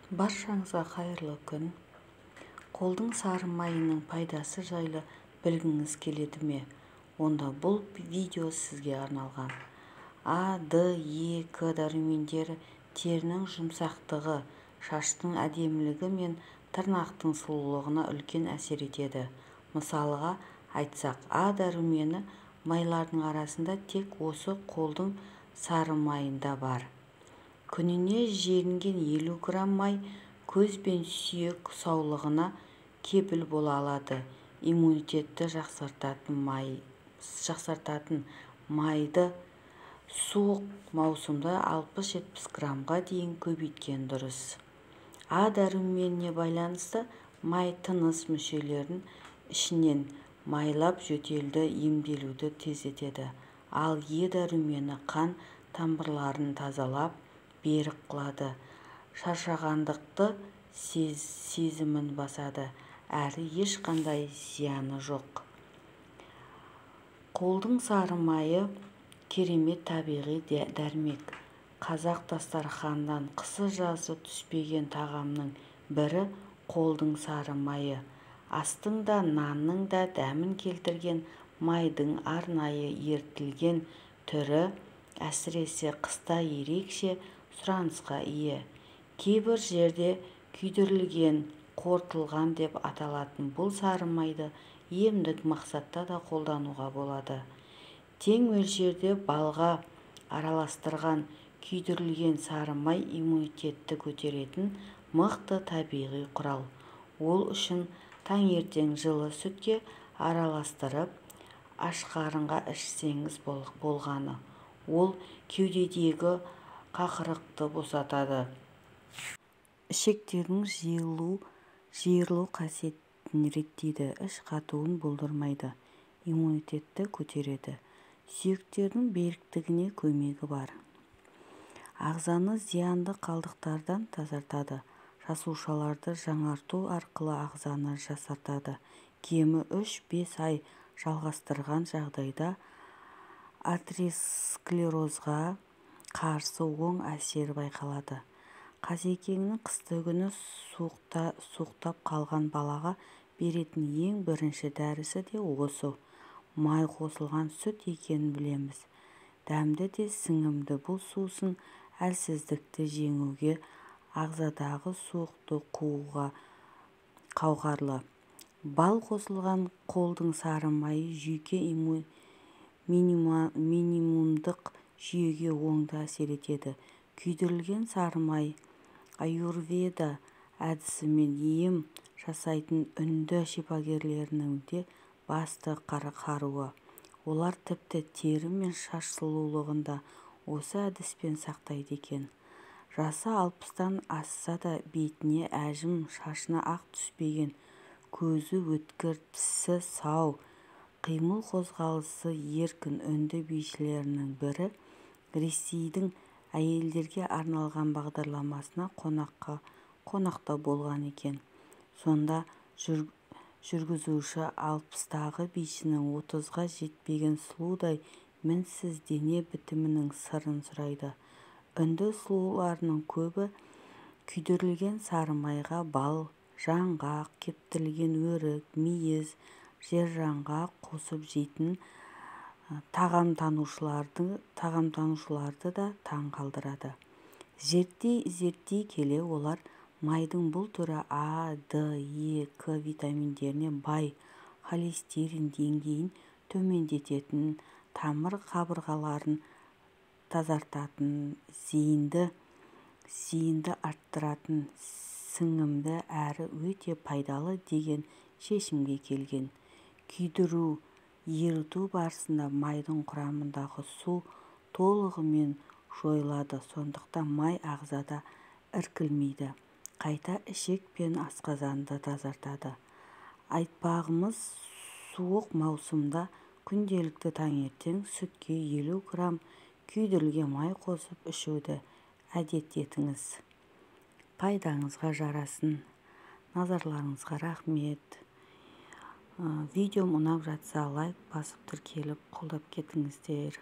Баршаңызға қайырлы күн. Қолдың сары майының пайдасы жайлы білгіңіз келеді ме? Онда бұл видео сізге арналған. А, Д, Е, К дәрумендері терінің жұмсақтығы, шаштың әдемілігі мен тырнақтың сұлулығына үлкен әсер етеді. Мысалға айтсақ, А дәрумені майлардың арасында тек осы қолдың сары майында бар. Күніне желінген 50 грамм май көз бен сүйек саулығына кепіл бола алады. Иммунитетті жақсартатын майды суық маусымда 60-70 граммға дейін көбейткен дұрыс. А дәруменіне байланысты май тыныс мүшелерін ішінен майлап жөтелді емделуді тездетеді. Ал Е дәрумені қан тамырларын тазалап берік қылады, шаршағандықты сезімін басады, әрі ешқандай зияны жоқ. Қолдың сары майы керемет табиғи дәрмек. Қазақ дастарханынан қысы-жазы түспеген тағамның бірі қолдың сары майы. Астың да, нанның да дәмін келтірген майдың арнайы ерітілген түрі әсіресе қыста ерекше сұранысқа ие. Кейбір жерде күйдірілген, қорытылған деп аталатын бұл сары майды емдік мақсатта да қолдануға болады. Тең мөлшерде балға араластырған күйдірілген сары май иммунитетті көтеретін мықты табиғи құрал. Ол үшін таңертең жылы сүтке араластырып, ашқарынға ішсеңіз болғаны. Ол кеудедегі қақырықты босатады. Ішектердің жиырылу қасиетін реттейді, іш қатуын болдырмайды, иммунитетті көтереді. Сүйектердің беріктігіне көмегі бар. Ағзаны зиянды қалдықтардан тазартады. Жасушаларды жаңарту арқылы ағзаны жасартады. Кемі 3-5 ай жалғастырған жағдайда атеросклерозға қарсы оң әсер байқалады. Қасекеңнің қысты күні суықтап қалған балаға беретін ең бірінші дәрісі де осы. Май қосылған сүт екенін білеміз. Дәмді де сіңімді бұл сусын әлсіздікті жеңуге, ағзадағы суықты қууға қауқарлы. Бал қосылған қолдың сары майы жүйке иммундық жүйеге оңды әсер етеді. Күйдірілген сары май аюрведа әдісімен ем жасайтын үнді шипагерлерінің де басты қаруы. Олар тіпті тері мен шаш сұлулығын да осы әдіспен сақтайды екен. Жасы 60-тан асса да бетіне әжім, шашына ақ түспеген, көзі өткір, тісі сау, қимыл қозғалысы еркін үнді бишілерінің бірі Ресейдің әйелдерге арналған бағдарламасына қонақта болған екен. Сонда жүргізуші 60-тағы бишінің 30-ға жетпеген сұлудай мінсіз дене бітімінің сырын сұрайды. Үнді сұлуларының көбі күйдірілген сары майға бал, жаңғақ, кептірілген өрік, мейіз, жержаңғақ қосып жейтін тағамтанушыларды да таң қалдырады. Зерттей келе олар майдың бұл түрі А, Д, Е, К витаминдеріне бай, холестерин деңгейін төмендететін, тамыр қабырғаларын тазартатын, зейінді арттыратын, сіңімді әрі өте пайдалы деген шешімге келген. Күйдіру, еріту барысында майдың құрамындағы су толығымен жойылады, сондықтан май ағзада іркілмейді, қайта ішек пен асқазанды тазартады. Айтпағымыз, суық маусымда күнделікті таңертең сүтке 50 грамм күйдірілген май қосып ішуді әдет етіңіз. Пайдаңызға жарасын. Назарларыңызға рахмет. Видеом ұнап жатса лайк басып тіркеліп қолдап кетіңіздер.